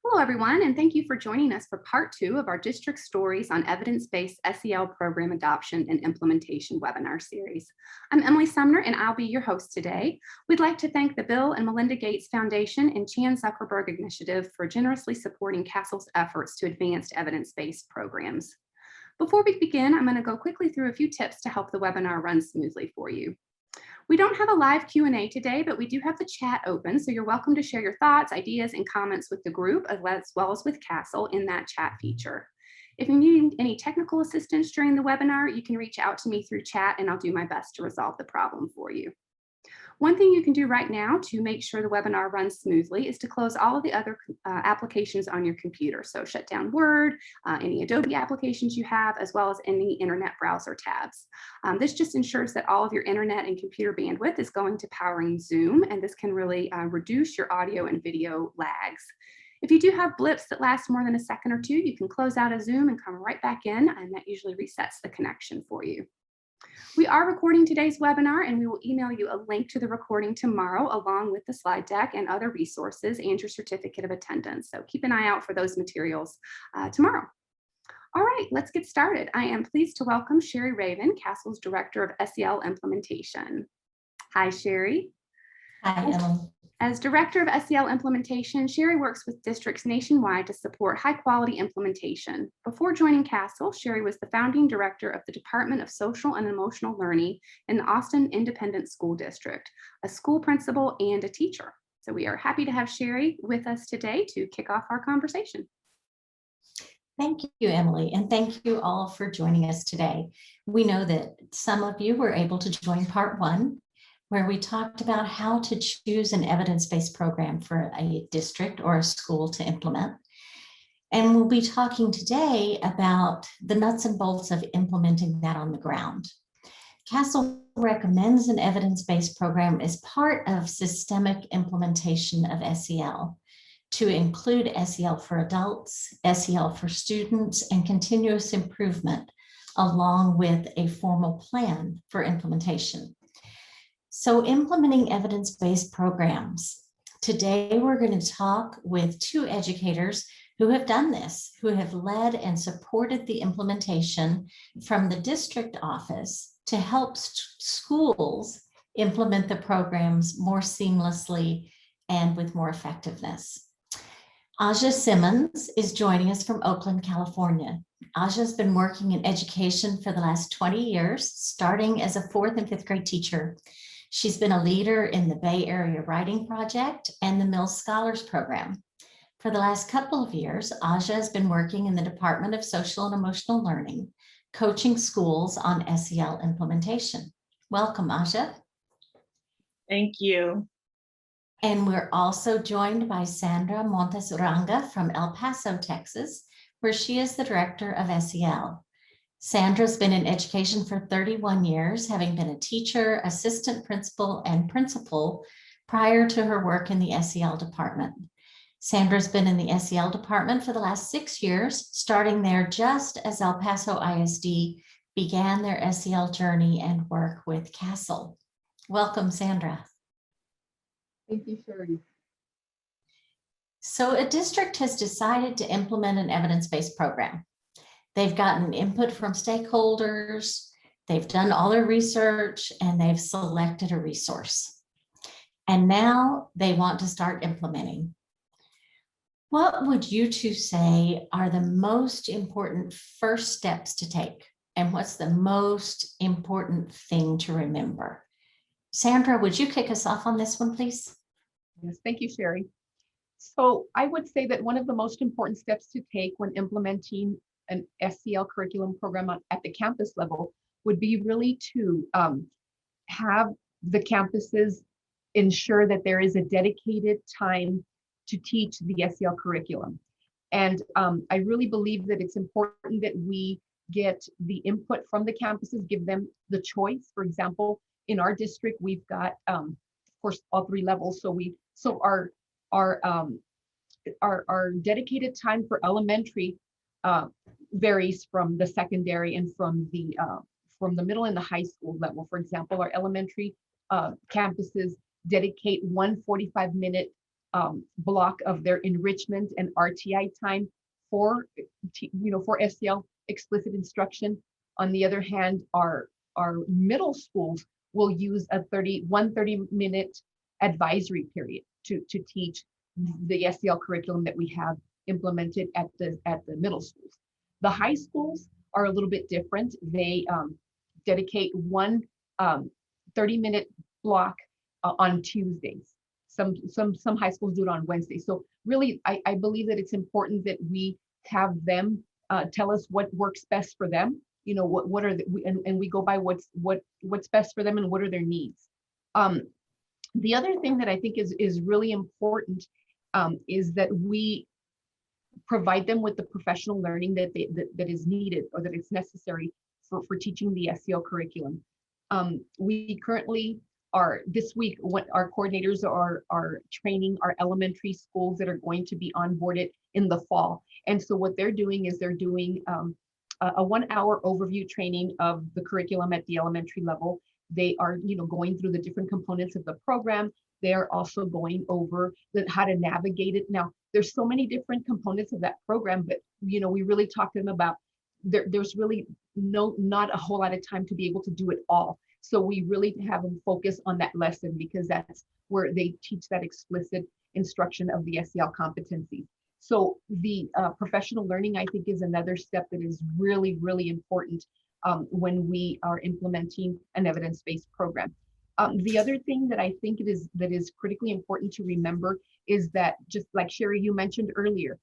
Hello, everyone, and thank you for joining us for part 2 of our district stories on evidence-based SEL program adoption and implementation webinar series. I'm Emily Sumner, and I'll be your host today. We'd like to thank the Bill and Melinda Gates Foundation and Chan Zuckerberg Initiative for generously supporting CASEL's efforts to advance evidence-based programs. Before we begin, I'm going to go quickly through a few tips to help the webinar run smoothly for you. We don't have a live Q&A today, but we do have the chat open, so you're welcome to share your thoughts, ideas, and comments with the group, as well as with CASEL in that chat feature. If you need any technical assistance during the webinar, you can reach out to me through chat, and I'll do my best to resolve the problem for you. One thing you can do right now to make sure the webinar runs smoothly is to close all of the other applications on your computer. So shut down Word, any Adobe applications you have, as well as any internet browser tabs. This just ensures that all of your internet and computer bandwidth is going to powering Zoom, and this can really reduce your audio and video lags. If you do have blips that last more than a second or two, you can close out of Zoom and come right back in, and that usually resets the connection for you. We are recording today's webinar, and we will email you a link to the recording tomorrow, along with the slide deck and other resources and your certificate of attendance. So keep an eye out for those materials tomorrow. All right, let's get started. I am pleased to welcome Sherry Raven, CASEL's Director of SEL Implementation. Hi, Sherry. Hi, Emily. As Director of SEL Implementation, Sherry works with districts nationwide to support high-quality implementation. Before joining CASEL, Sherry was the founding director of the Department of Social and Emotional Learning in the Austin Independent School District, a school principal and a teacher. So we are happy to have Sherry with us today to kick off our conversation. Thank you, Emily, and thank you all for joining us today. We know that some of you were able to join part 1, where we talked about how to choose an evidence-based program for a district or a school to implement. And we'll be talking today about the nuts and bolts of implementing that on the ground. CASEL recommends an evidence-based program as part of systemic implementation of SEL to include SEL for adults, SEL for students, and continuous improvement, along with a formal plan for implementation. So implementing evidence-based programs. Today, we're going to talk with 2 educators who have done this, who have led and supported the implementation from the district office to help schools implement the programs more seamlessly and with more effectiveness. Aja Simmons is joining us from Oakland, California. Aja has been working in education for the last 20 years, starting as a 4th and 5th grade teacher. She's been a leader in the Bay Area Writing Project and the Mills Scholars Program. For the last couple of years, Aja has been working in the Department of Social and Emotional Learning, coaching schools on SEL implementation. Welcome, Aja. Thank you. And we're also joined by Sandra Montes Uranga from El Paso, Texas, where she is the Director of SEL. Sandra's been in education for 31 years, having been a teacher, assistant principal, and principal prior to her work in the SEL department. Sandra's been in the SEL department for the last 6 years, starting there just as El Paso ISD began their SEL journey and work with CASEL. Welcome, Sandra. Thank you, Sherry. So a district has decided to implement an evidence-based program. They've gotten input from stakeholders, they've done all their research, and they've selected a resource. And now they want to start implementing. What would you 2 say are the most important first steps to take? And what's the most important thing to remember? Sandra, would you kick us off on this one, please? Yes, thank you, Sherry. So I would say that one of the most important steps to take when implementing an SEL curriculum program at the campus level would be really to have the campuses ensure that there is a dedicated time to teach the SEL curriculum. And I really believe that it's important that we get the input from the campuses, give them the choice. For example, in our district, we've got, of course, all 3 levels. So our dedicated time for elementary varies from the secondary and from the middle and the high school level. For example, our elementary campuses dedicate one 45-minute block of their enrichment and RTI time for for SEL explicit instruction. On the other hand, our middle schools will use a 30-minute advisory period to teach the SEL curriculum that we have implemented at the middle schools. The high schools are a little bit different. They dedicate one 30-minute block on Tuesdays. Some high schools do it on Wednesdays. So really, I believe that it's important that we have them tell us what works best for them. What are and we go by what's best for them and what are their needs. The other thing that I think is really important is that we provide them with the professional learning that is needed or that is necessary for teaching the SEL curriculum. We currently this week, what our coordinators are training our elementary schools that are going to be onboarded in the fall. And so what they're doing is they're doing a 1-hour overview training of the curriculum at the elementary level. They are, going through the different components of the program. They are also going over how to navigate it. Now, there's so many different components of that program, but we really talk to them about there's really not a whole lot of time to be able to do it all. So we really have them focus on that lesson because that's where they teach that explicit instruction of the SEL competencies. So the professional learning, I think, is another step that is really, really important when we are implementing an evidence-based program. The other thing that I think that is critically important to remember is that, just like Sherry, you mentioned earlier,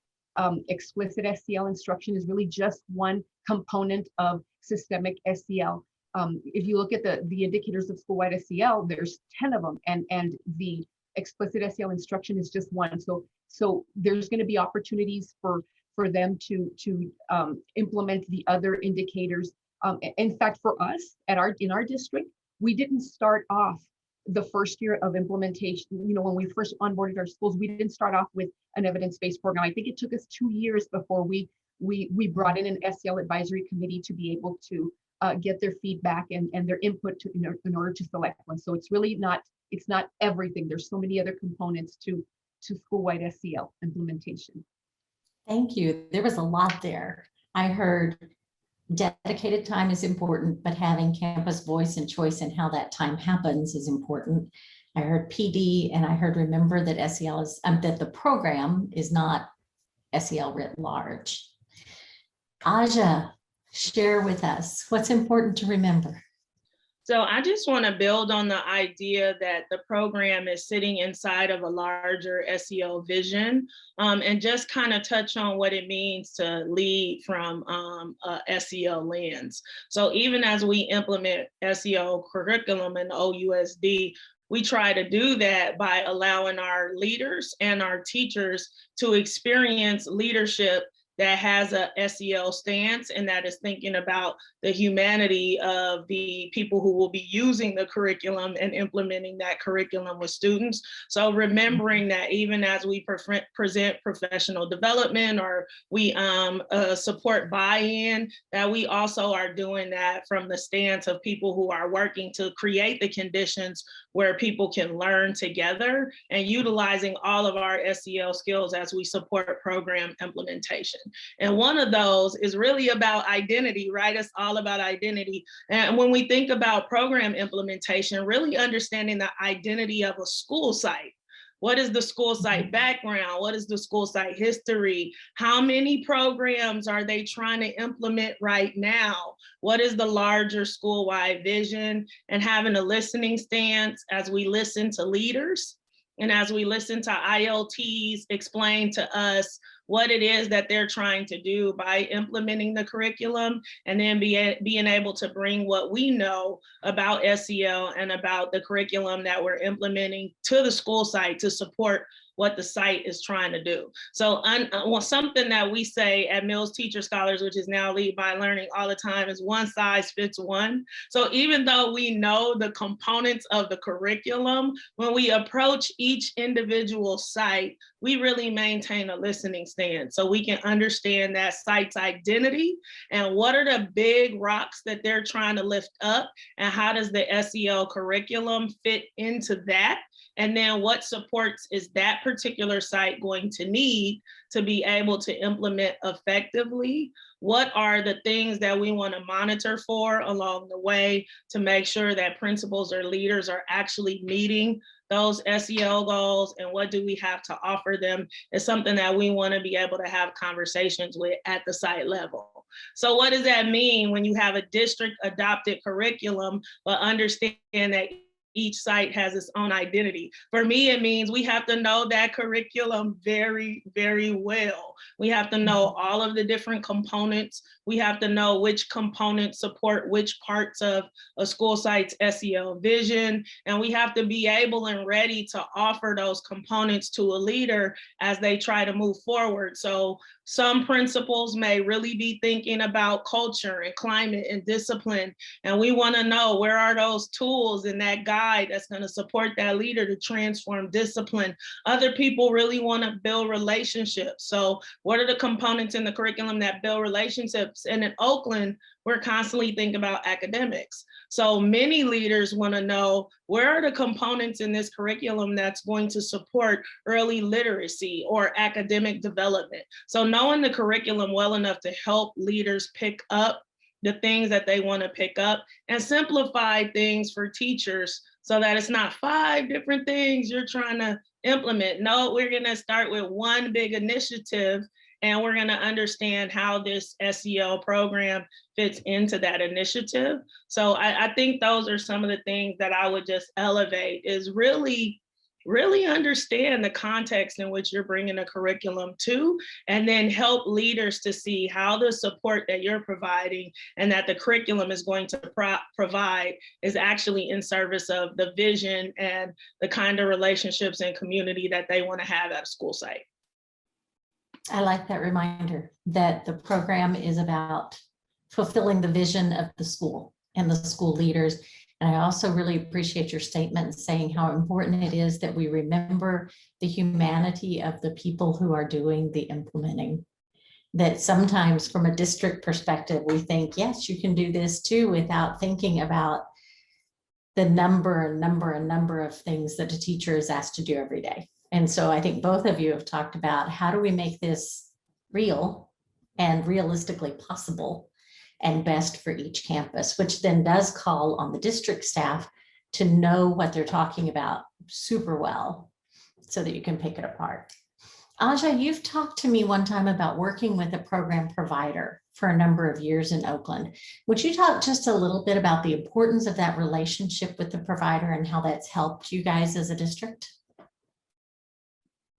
explicit SEL instruction is really just one component of systemic SEL. If you look at the indicators of school-wide SEL, there's 10 of them, and the explicit SEL instruction is just one. So there's going to be opportunities for them to implement the other indicators. In fact, for us in our district, we didn't start off the first year of implementation. When we first onboarded our schools, we didn't start off with an evidence-based program. I think it took us 2 years before we brought in an SEL advisory committee to be able to get their feedback and their input in order to select one. So it's really not everything. There's so many other components to school-wide SEL implementation. Thank you. There was a lot there. I heard dedicated time is important, but having campus voice and choice in how that time happens is important. I heard PD, and I heard remember that SEL is that the program is not SEL writ large. Aja, share with us what's important to remember. So I just want to build on the idea that the program is sitting inside of a larger SEL vision, and just kind of touch on what it means to lead from a SEL lens. So even as we implement SEL curriculum in the OUSD, we try to do that by allowing our leaders and our teachers to experience leadership that has a SEL stance and that is thinking about the humanity of the people who will be using the curriculum and implementing that curriculum with students. So remembering that even as we present professional development or we support buy-in, that we also are doing that from the stance of people who are working to create the conditions where people can learn together and utilizing all of our SEL skills as we support program implementation. And one of those is really about identity, right? It's all about identity. And when we think about program implementation, really understanding the identity of a school site. What is the school site background? What is the school site history? How many programs are they trying to implement right now? What is the larger school-wide vision? And having a listening stance as we listen to leaders and as we listen to ILTs explain to us what it is that they're trying to do by implementing the curriculum, and then being able to bring what we know about SEL and about the curriculum that we're implementing to the school site to support what the site is trying to do. So something that we say at Mills Teacher Scholars, which is now Lead by Learning all the time, is one size fits one. So even though we know the components of the curriculum, when we approach each individual site, we really maintain a listening stance. stand so we can understand that site's identity and what are the big rocks that they're trying to lift up and how does the SEL curriculum fit into that? And then what supports is that particular site going to need to be able to implement effectively? What are the things that we want to monitor for along the way to make sure that principals or leaders are actually meeting those SEL goals, and what do we have to offer them is something that we want to be able to have conversations with at the site level. So what does that mean when you have a district adopted curriculum, but understand that each site has its own identity? For me, it means we have to know that curriculum very, very well. We have to know all of the different components. We have to know which components support which parts of a school site's SEL vision. And we have to be able and ready to offer those components to a leader as they try to move forward. So some principals may really be thinking about culture and climate and discipline. And we want to know where are those tools in that guide that's going to support that leader to transform discipline. Other people really want to build relationships. So what are the components in the curriculum that build relationships? And in Oakland, we're constantly thinking about academics. So many leaders want to know where are the components in this curriculum that's going to support early literacy or academic development. So knowing the curriculum well enough to help leaders pick up the things that they want to pick up and simplify things for teachers so that it's not 5 different things you're trying to implement. No, we're going to start with one big initiative and we're going to understand how this SEL program fits into that initiative. So I think those are some of the things that I would just elevate is really understand the context in which you're bringing a curriculum to, and then help leaders to see how the support that you're providing and that the curriculum is going to provide is actually in service of the vision and the kind of relationships and community that they want to have at a school site. I like that reminder that the program is about fulfilling the vision of the school and the school leaders. And I also really appreciate your statement saying how important it is that we remember the humanity of the people who are doing the implementing. That sometimes from a district perspective, we think, yes, you can do this too, without thinking about the number of things that a teacher is asked to do every day. And so I think both of you have talked about how do we make this real and realistically possible and best for each campus, which then does call on the district staff to know what they're talking about super well so that you can pick it apart. Aja, you've talked to me one time about working with a program provider for a number of years in Oakland. Would you talk just a little bit about the importance of that relationship with the provider and how that's helped you guys as a district?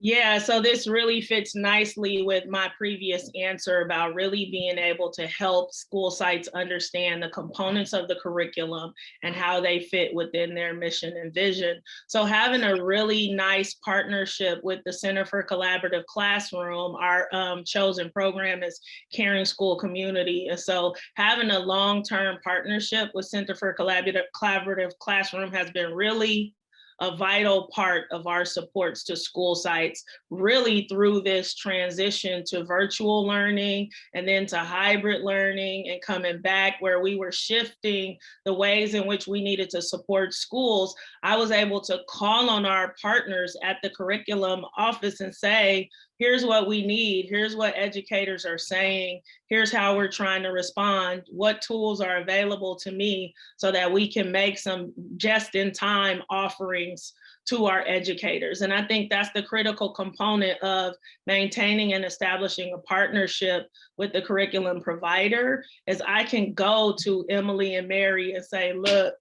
Yeah, so this really fits nicely with my previous answer about really being able to help school sites understand the components of the curriculum and how they fit within their mission and vision. So having a really nice partnership with the Center for Collaborative Classroom, our chosen program is Caring School Community. And so having a long-term partnership with Center for Collaborative Classroom has been really a vital part of our supports to school sites, really through this transition to virtual learning and then to hybrid learning and coming back where we were shifting the ways in which we needed to support schools. I was able to call on our partners at the curriculum office and say, here's what we need. Here's what educators are saying. Here's how we're trying to respond. What tools are available to me so that we can make some just-in-time offerings to our educators. And I think that's the critical component of maintaining and establishing a partnership with the curriculum provider, is I can go to Emily and Mary and say, look,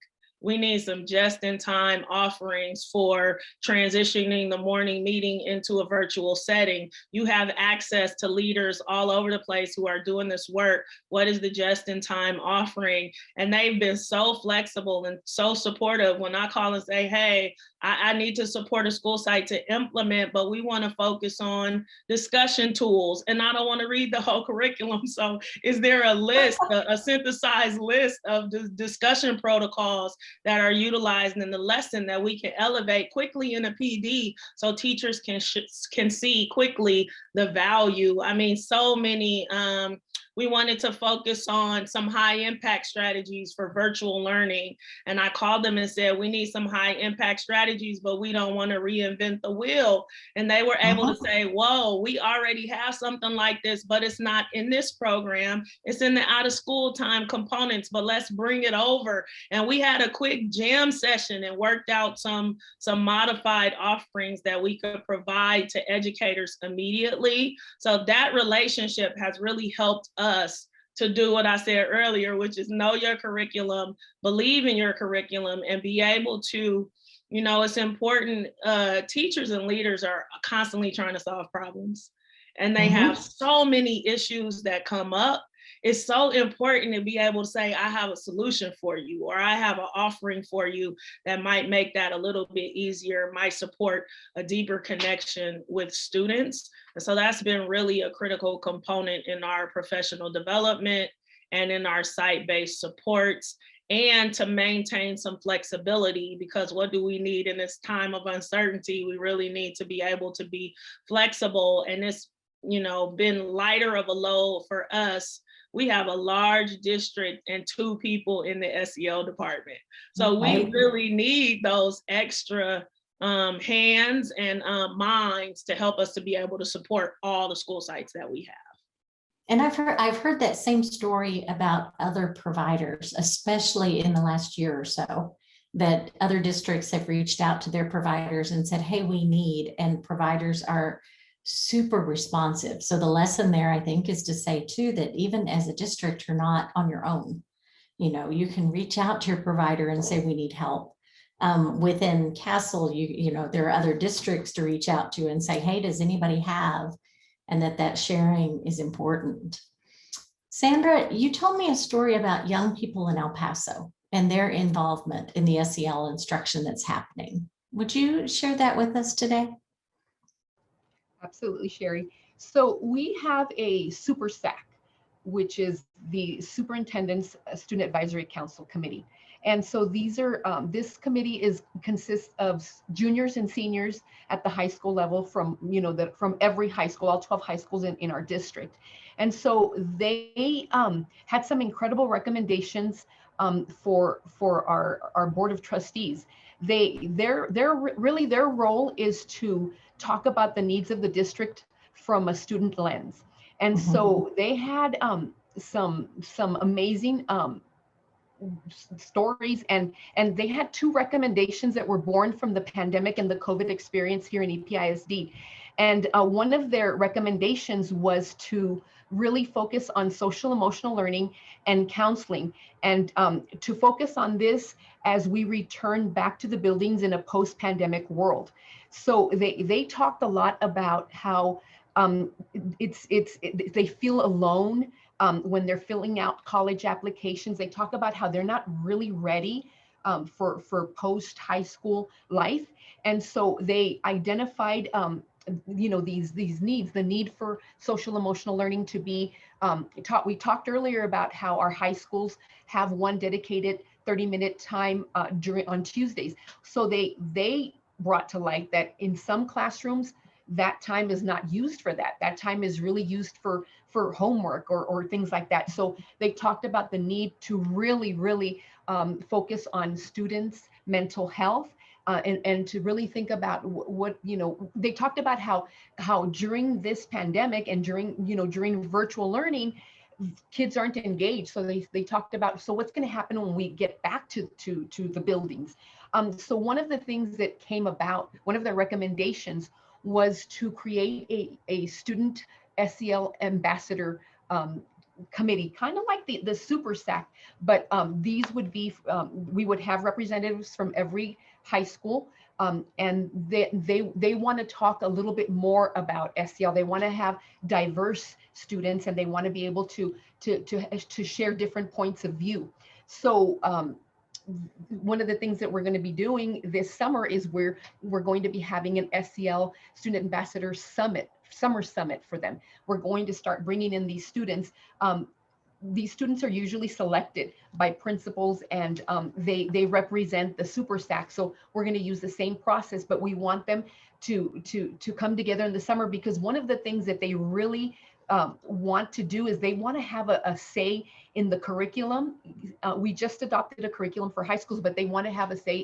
we need some just-in-time offerings for transitioning the morning meeting into a virtual setting. You have access to leaders all over the place who are doing this work. What is the just-in-time offering? And they've been so flexible and so supportive when I call and say, hey, I need to support a school site to implement, but we want to focus on discussion tools. And I don't want to read the whole curriculum. So is there a list, a synthesized list of the discussion protocols that are utilized in the lesson that we can elevate quickly in a PD so teachers can see quickly the value? I mean, so many, we wanted to focus on some high impact strategies for virtual learning. And I called them and said, we need some high impact strategies, but we don't want to reinvent the wheel. And they were able to say, whoa, we already have something like this, but it's not in this program. It's in the out of school time components, but let's bring it over. And we had a quick jam session and worked out some modified offerings that we could provide to educators immediately. So that relationship has really helped us to do what I said earlier, which is know your curriculum, believe in your curriculum, and be able to, you know, it's important. Teachers and leaders are constantly trying to solve problems, and they have so many issues that come up. It's so important to be able to say, I have a solution for you, or I have an offering for you that might make that a little bit easier, might support a deeper connection with students. And so that's been really a critical component in our professional development and in our site-based supports, and to maintain some flexibility, because what do we need in this time of uncertainty? We really need to be able to be flexible. And it's, you know, been lighter of a load for us. We have a large district and 2 people in the SEL department. So we really need those extra hands and minds to help us to be able to support all the school sites that we have. And I've heard that same story about other providers, especially in the last year or so, that other districts have reached out to their providers and said, hey, we need, and providers are super responsive. So the lesson there, I think, is to say too, that even as a district, you're not on your own. You know, you can reach out to your provider and say, we need help. Within Castle, you know, there are other districts to reach out to and say, hey, does anybody have? And that sharing is important. Sandra, you told me a story about young people in El Paso and their involvement in the SEL instruction that's happening. Would you share that with us today? Absolutely, Sherry. So we have a Super SAC, which is the Superintendent's Student Advisory Council Committee. And so these are, this committee consists of juniors and seniors at the high school level from, you know, from every high school, all 12 high schools in our district. And so they had some incredible recommendations for our Board of Trustees. Their role is to talk about the needs of the district from a student lens. And so they had some amazing stories, and they had 2 recommendations that were born from the pandemic and the COVID experience here in EPISD. And one of their recommendations was to really focus on social emotional learning and counseling, and to focus on this as we return back to the buildings in a post-pandemic world. So they talked a lot about how they feel alone when they're filling out college applications. They talk about how they're not really ready for post high school life, and so they identified you know, these needs, the need for social emotional learning to be taught. We talked earlier about how our high schools have one dedicated 30-minute time on Tuesdays. So they brought to light that in some classrooms, that time is not used for that. That time is really used for homework or things like that. So they talked about the need to really focus on students' mental health, and to really think about what, you know, they talked about how during this pandemic and during virtual learning, kids aren't engaged. So they talked about, so what's going to happen when we get back to the buildings? So one of the things that came about, one of the recommendations was to create a student SEL ambassador committee, kind of like the Super SAC, but these would be, we would have representatives from every high school, and they want to talk a little bit more about SEL. They want to have diverse students, and they want to be able to share different points of view. So one of the things that we're going to be doing this summer is we're going to be having an SEL Student Ambassador Summit, summer summit for them. We're going to start bringing in these students. These students are usually selected by principals, and they represent the super SAC. So we're going to use the same process, but we want them to come together in the summer, because one of the things that they really want to do is they want to have a say in the curriculum. We just adopted a curriculum for high schools, but they want to have a say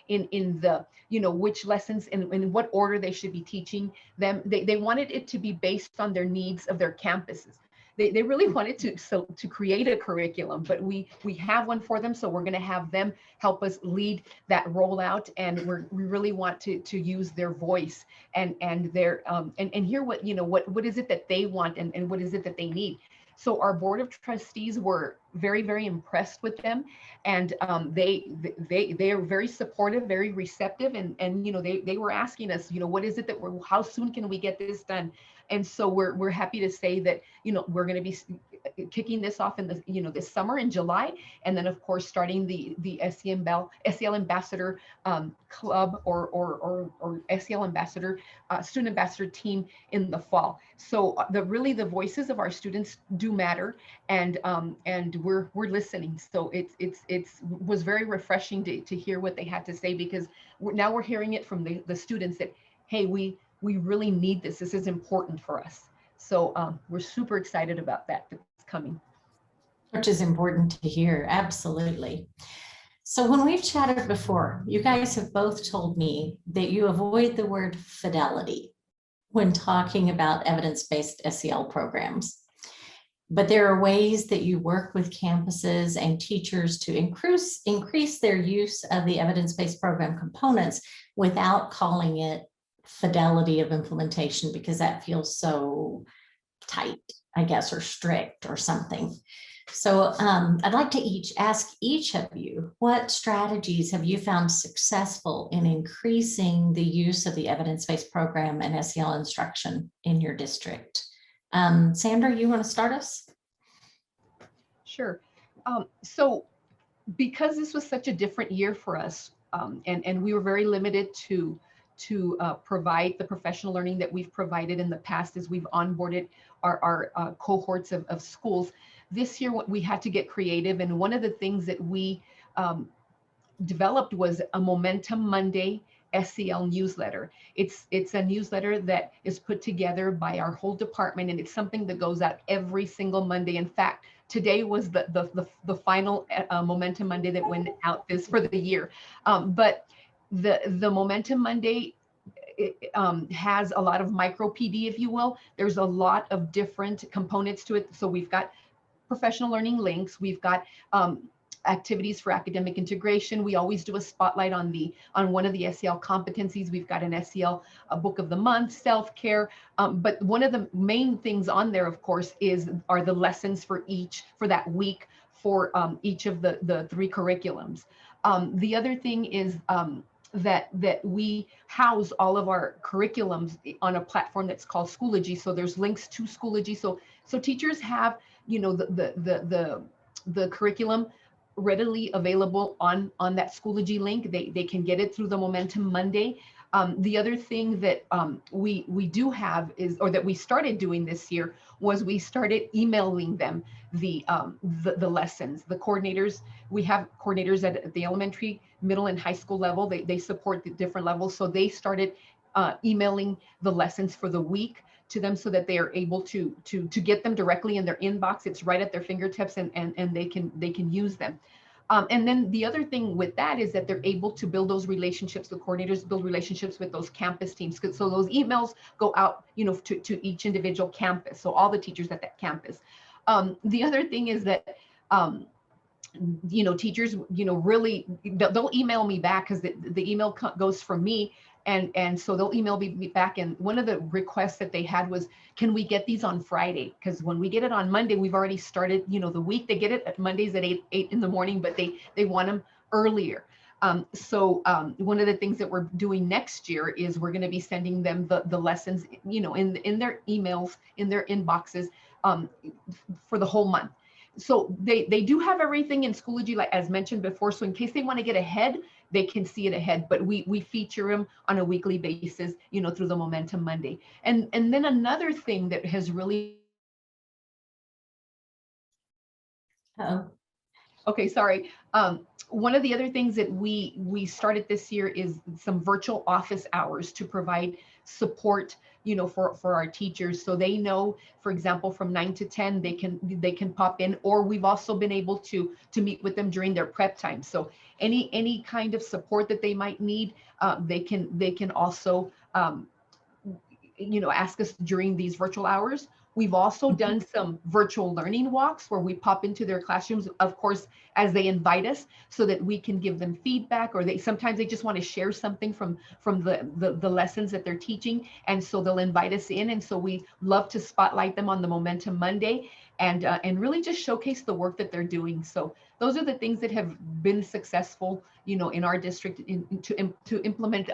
in the, which lessons and in what order they should be teaching them. They wanted it to be based on their needs of their campuses. They really wanted to create a curriculum, but we have one for them. So we're going to have them help us lead that rollout, and we really want to use their voice and their and hear what is it that they want, and what is it that they need. So our board of trustees were very, very impressed with them, and they are very supportive, very receptive, and they were asking us, what is it that how soon can we get this done? And so we're happy to say that we're going to be kicking this off in the this summer in July, and then of course starting the SEL Ambassador Club or SEL Ambassador Student Ambassador team in the fall. So the voices of our students do matter, and we're listening. So it was very refreshing to hear what they had to say, because now we're hearing it from the students that, hey, we really need this. This is important for us. So we're super excited about that's coming. Which is important to hear, absolutely. So when we've chatted before, you guys have both told me that you avoid the word fidelity when talking about evidence-based SEL programs. But there are ways that you work with campuses and teachers to increase their use of the evidence-based program components without calling it fidelity of implementation, because that feels so tight, I guess, or strict or something. So I'd like to ask each of you, what strategies have you found successful in increasing the use of the evidence-based program and SEL instruction in your district? Sandra, you want to start us? Sure. So because this was such a different year for us, and we were very limited to provide the professional learning that we've provided in the past as we've onboarded our cohorts of schools. This year, we had to get creative, and one of the things that we developed was a Momentum Monday SEL newsletter. It's a newsletter that is put together by our whole department, and it's something that goes out every single Monday. In fact, today was the final Momentum Monday that went out for the year. But the Momentum Monday has a lot of micro PD, if you will. There's a lot of different components to it. So we've got professional learning links. We've got activities for academic integration. We always do a spotlight on one of the SEL competencies. We've got an SEL book of the month, self-care. But one of the main things on there, of course, are the lessons for that week for each of the three curriculums. The other thing is that we house all of our curriculums on a platform that's called Schoology. So there's links to Schoology. So teachers have, the curriculum readily available on that Schoology link. They can get it through the Momentum Monday. The other thing that we do have or that we started doing this year, was we started emailing them the lessons. The coordinators, we have coordinators at the elementary, middle, and high school level. They support the different levels. So they started emailing the lessons for the week to them, so that they are able to get them directly in their inbox. It's right at their fingertips, and they can use them. And then the other thing with that is that they're able to build those relationships. The coordinators build relationships with those campus teams. So those emails go out, to each individual campus. So all the teachers at that campus. The other thing is that, teachers, really, they'll email me back, because the email goes from me. And so they'll email me back. And one of the requests that they had was, can we get these on Friday? Because when we get it on Monday, we've already started, the week. They get it at Mondays at 8 in the morning, but they want them earlier. So one of the things that we're doing next year is we're going to be sending them the lessons, in their emails, in their inboxes for the whole month. so they do have everything in Schoology, like as mentioned before. So in case they want to get ahead, they can see it ahead. But we feature them on a weekly basis, through the Momentum Monday. And then another thing that has really Uh-oh. Okay, sorry. One of the other things that we started this year is some virtual office hours to provide support, for our teachers, so they know, for example, from 9 to 10 they can pop in, or we've also been able to meet with them during their prep time. So any kind of support that they might need, they can also ask us during these virtual hours. We've also done some virtual learning walks where we pop into their classrooms, of course, as they invite us, so that we can give them feedback, or sometimes they just want to share something from the lessons that they're teaching, and so they'll invite us in. And so we love to spotlight them on the Momentum Monday, and really just showcase the work that they're doing. So those are the things that have been successful, in our district to implement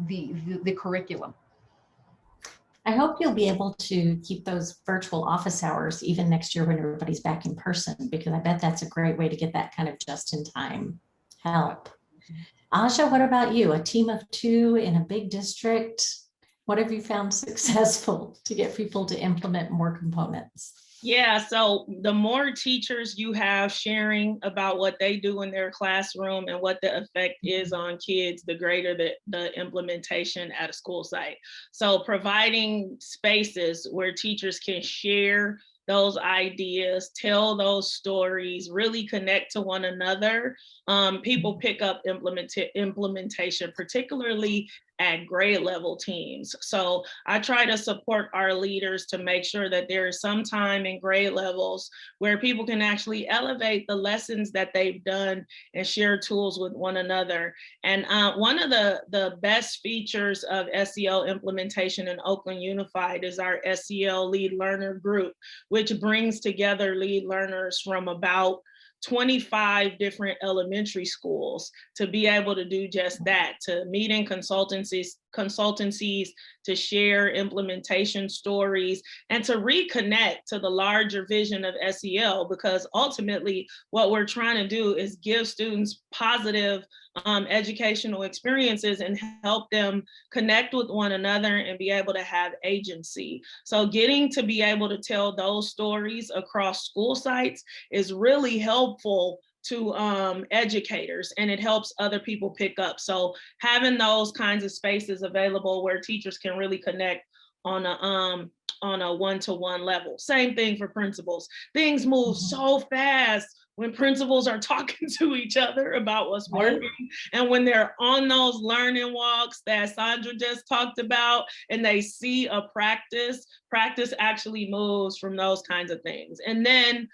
the curriculum. I hope you'll be able to keep those virtual office hours even next year when everybody's back in person, because I bet that's a great way to get that kind of just-in-time help. Aja, what about you? A team of 2 in a big district? What have you found successful to get people to implement more components? Yeah, so the more teachers you have sharing about what they do in their classroom and what the effect is on kids, the greater the implementation at a school site. So providing spaces where teachers can share those ideas, tell those stories, really connect to one another, people pick up implementation, particularly at grade level teams. So I try to support our leaders to make sure that there is some time in grade levels where people can actually elevate the lessons that they've done and share tools with one another. And one of the best features of SEL implementation in Oakland Unified is our SEL Lead Learner Group, which brings together lead learners from about 25 different elementary schools to be able to do just that, to meet in consultancies, to share implementation stories, and to reconnect to the larger vision of SEL, because ultimately what we're trying to do is give students positive educational experiences and help them connect with one another and be able to have agency. So getting to be able to tell those stories across school sites is really helpful to educators, and it helps other people pick up. So having those kinds of spaces available where teachers can really connect on a one-to-one level. Same thing for principals. Things move so fast when principals are talking to each other about what's working, and when they're on those learning walks that Sandra just talked about, and they see a practice actually moves from those kinds of things. And then,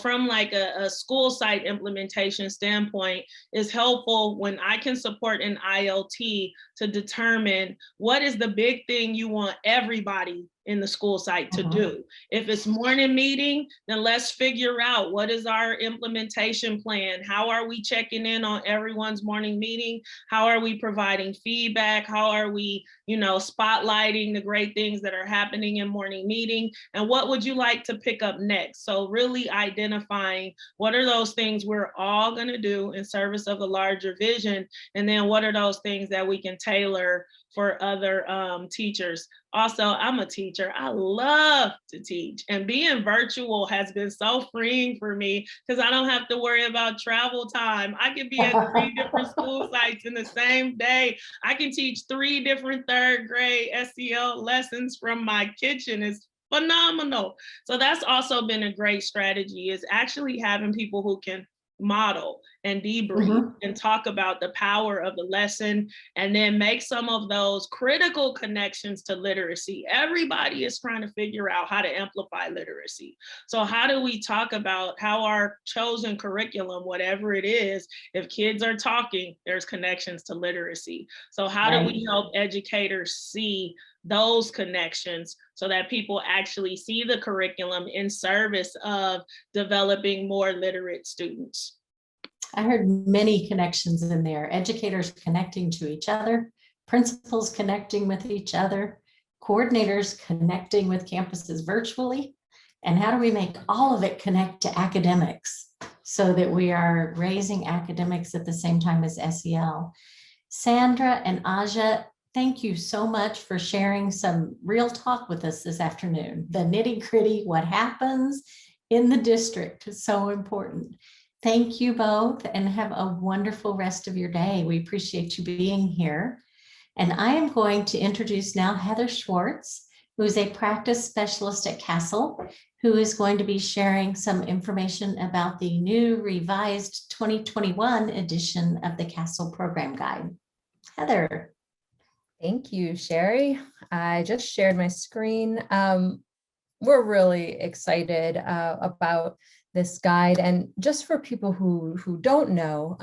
from like a school site implementation standpoint, is helpful when I can support an ILT to determine what is the big thing you want everybody in the school site to do. If it's morning meeting, then let's figure out what is our implementation plan. How are we checking in on everyone's morning meeting? How are we providing feedback? How are we, spotlighting the great things that are happening in morning meeting? And what would you like to pick up next? So really identifying what are those things we're all going to do in service of a larger vision, and then what are those things that we can tailor for other teachers. Also, I'm a teacher. I love to teach, and being virtual has been so freeing for me because I don't have to worry about travel time. I can be at 3 different school sites in the same day. I can teach 3 different 3rd grade SEL lessons from my kitchen. It's phenomenal. So that's also been a great strategy, is actually having people who can model and debrief and talk about the power of the lesson, and then make some of those critical connections to literacy. Everybody is trying to figure out how to amplify literacy. So how do we talk about how our chosen curriculum, whatever it is, if kids are talking, there's connections to literacy. So how do we help educators see those connections so that people actually see the curriculum in service of developing more literate students? I heard many connections in there. Educators connecting to each other, principals connecting with each other, coordinators connecting with campuses virtually, And how do we make all of it connect to academics so that we are raising academics at the same time as SEL? Sandra and Aja, thank you so much for sharing some real talk with us this afternoon. The nitty gritty, what happens in the district is so important. Thank you both and have a wonderful rest of your day. We appreciate you being here. And I am going to introduce now Heather Schwartz, who is a practice specialist at Castle, who is going to be sharing some information about the new revised 2021 edition of the Castle Program Guide. Heather. Thank you, Sherry. I just shared my screen. We're really excited about this guide. And just for people who don't know,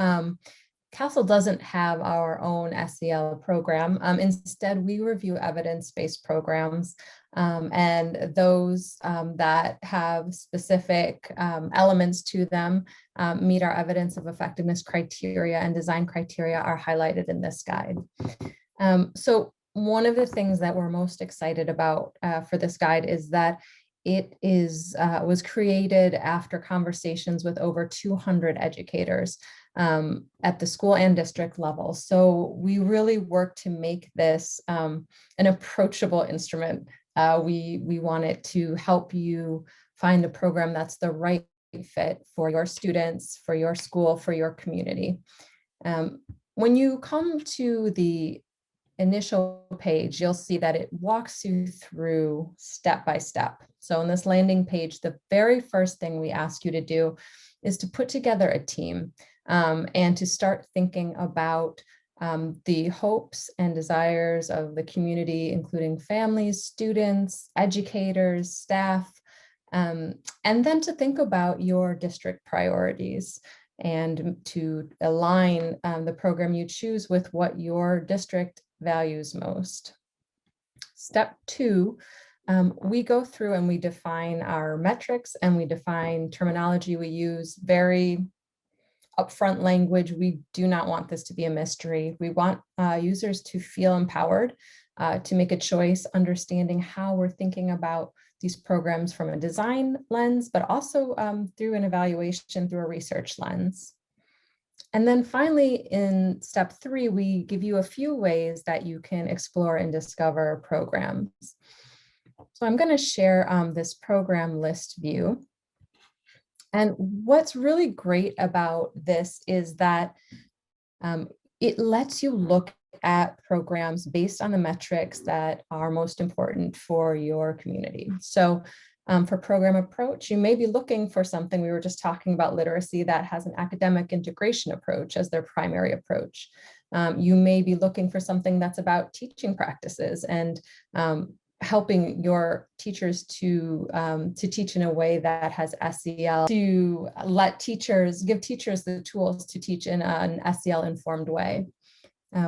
Castle doesn't have our own SEL program. Instead, we review evidence-based programs and those that have specific elements to them meet our evidence of effectiveness criteria and design criteria are highlighted in this guide. So one of the things that we're most excited about for this guide is that it was created after conversations with over 200 educators at the school and district level. So we really work to make this an approachable instrument. We want it to help you find a program that's the right fit for your students, for your school, for your community. When you come to the initial page, you'll see that it walks you through step by step. So in this landing page, the very first thing we ask you to do is to put together a team and to start thinking about the hopes and desires of the community, including families, students, educators, staff, and then to think about your district priorities and to align the program you choose with what your district values most. Step 2, we go through and we define our metrics and we define terminology. We use very upfront language. We do not want this to be a mystery. We want users to feel empowered to make a choice, understanding how we're thinking about these programs from a design lens, but also through an evaluation, through a research lens. And then finally, in step 3, we give you a few ways that you can explore and discover programs. So I'm going to share this program list view. And what's really great about this is that it lets you look at programs based on the metrics that are most important for your community. So for program approach, you may be looking for something, we were just talking about literacy, that has an academic integration approach as their primary approach. You may be looking for something that's about teaching practices and helping your teachers to teach in a way that has SEL, to let teachers, give teachers the tools to teach in an SEL informed way.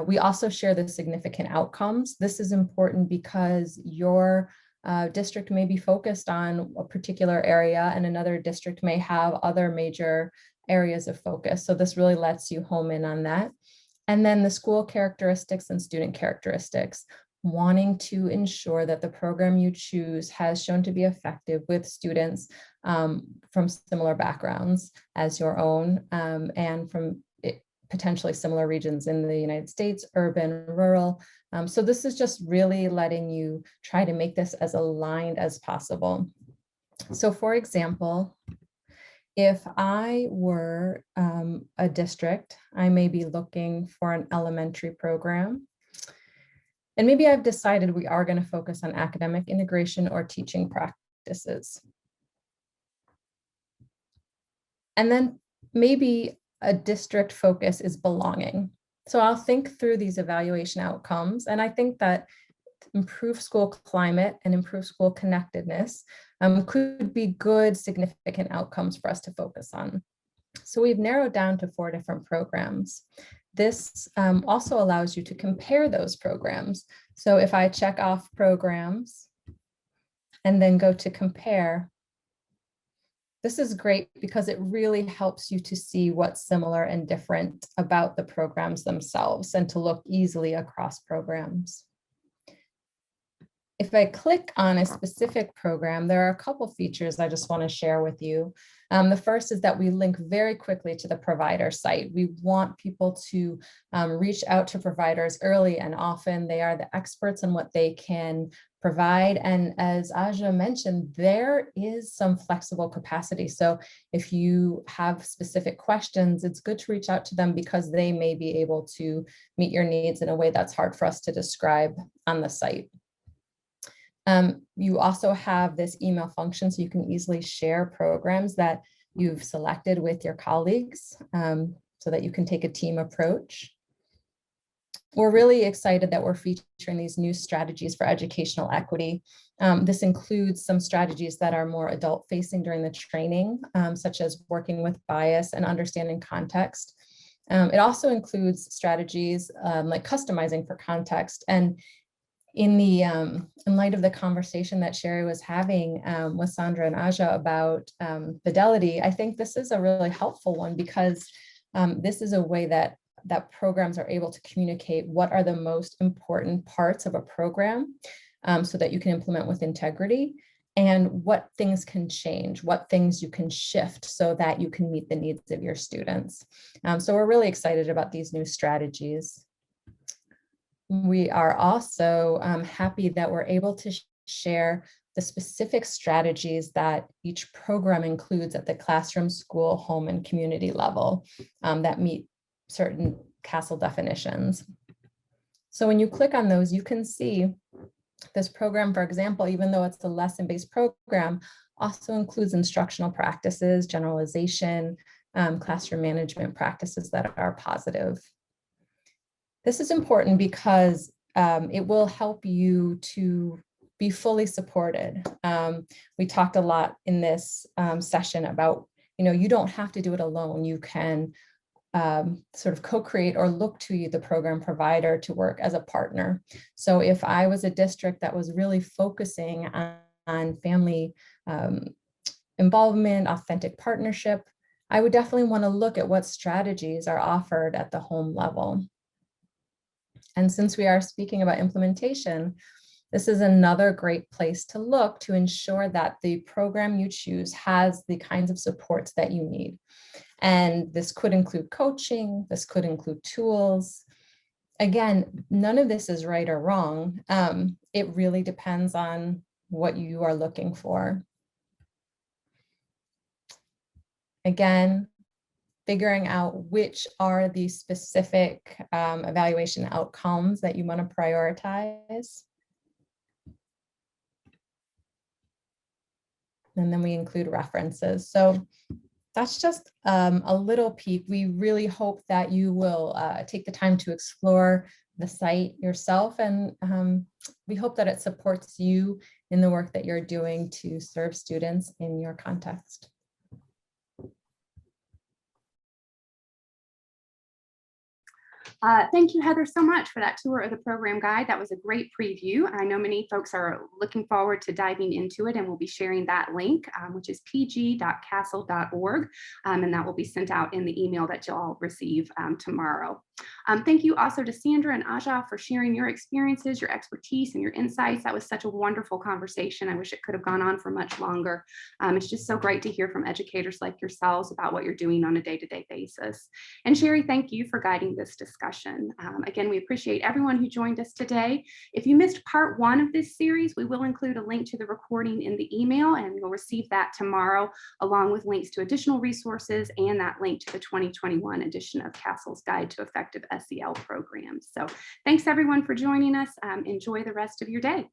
We also share the significant outcomes. This is important because your district may be focused on a particular area and another district may have other major areas of focus. So this really lets you home in on that. And then the school characteristics and student characteristics, wanting to ensure that the program you choose has shown to be effective with students from similar backgrounds as your own and from potentially similar regions in the United States, urban, rural. So this is just really letting you try to make this as aligned as possible. So for example, if I were a district, I may be looking for an elementary program. And maybe I've decided we are going to focus on academic integration or teaching practices. And then maybe a district focus is belonging. So I'll think through these evaluation outcomes. And I think that improved school climate and improved school connectedness could be good, significant outcomes for us to focus on. So we've narrowed down to 4 different programs. This also allows you to compare those programs. So if I check off programs and then go to compare, this is great because it really helps you to see what's similar and different about the programs themselves and to look easily across programs. if I click on a specific program, there are a couple features I just want to share with you. The first is that we link very quickly to the provider site. We want people to reach out to providers early and often. They are the experts in what they can provide. And as Aja mentioned, there is some flexible capacity. So if you have specific questions, it's good to reach out to them because they may be able to meet your needs in a way that's hard for us to describe on the site. You also have this email function, so you can easily share programs that you've selected with your colleagues so that you can take a team approach. We're really excited that we're featuring these new strategies for educational equity. This includes some strategies that are more adult facing during the training, such as working with bias and understanding context. It also includes strategies like customizing for context. And in light of the conversation that Sherry was having with Sandra and Aja about fidelity, I think this is a really helpful one because this is a way that programs are able to communicate what are the most important parts of a program so that you can implement with integrity, and what things can change, what things you can shift so that you can meet the needs of your students. So we're really excited about these new strategies. We are also happy that we're able to share the specific strategies that each program includes at the classroom, school, home, and community level that meet certain CASEL definitions. So when you click on those, you can see this program, for example, even though it's a lesson-based program, also includes instructional practices, generalization, classroom management practices that are positive. This is important because it will help you to be fully supported. We talked a lot in this session about, you don't have to do it alone. You can sort of co-create or look to the program provider to work as a partner. So if I was a district that was really focusing on family involvement, authentic partnership, I would definitely want to look at what strategies are offered at the home level. And since we are speaking about implementation, this is another great place to look to ensure that the program you choose has the kinds of supports that you need. And this could include coaching, this could include tools. Again, none of this is right or wrong. It really depends on what you are looking for. Again, figuring out which are the specific evaluation outcomes that you want to prioritize. And then we include references. So that's just a little peek. We really hope that you will take the time to explore the site yourself, and we hope that it supports you in the work that you're doing to serve students in your context. Thank you, Heather, so much for that tour of the program guide. That was a great preview. I know many folks are looking forward to diving into it, and we'll be sharing that link, which is pg.casel.org, and that will be sent out in the email that you'll all receive tomorrow. Thank you also to Sandra and Aja for sharing your experiences, your expertise, and your insights. That was such a wonderful conversation. I wish it could have gone on for much longer. It's just so great to hear from educators like yourselves about what you're doing on a day-to-day basis. And Sherry, thank you for guiding this discussion. Again, we appreciate everyone who joined us today. If you missed part 1 of this series, we will include a link to the recording in the email, and you'll receive that tomorrow, along with links to additional resources and that link to the 2021 edition of CASEL's Guide to Effective SEL Programs. So thanks everyone for joining us. Enjoy the rest of your day.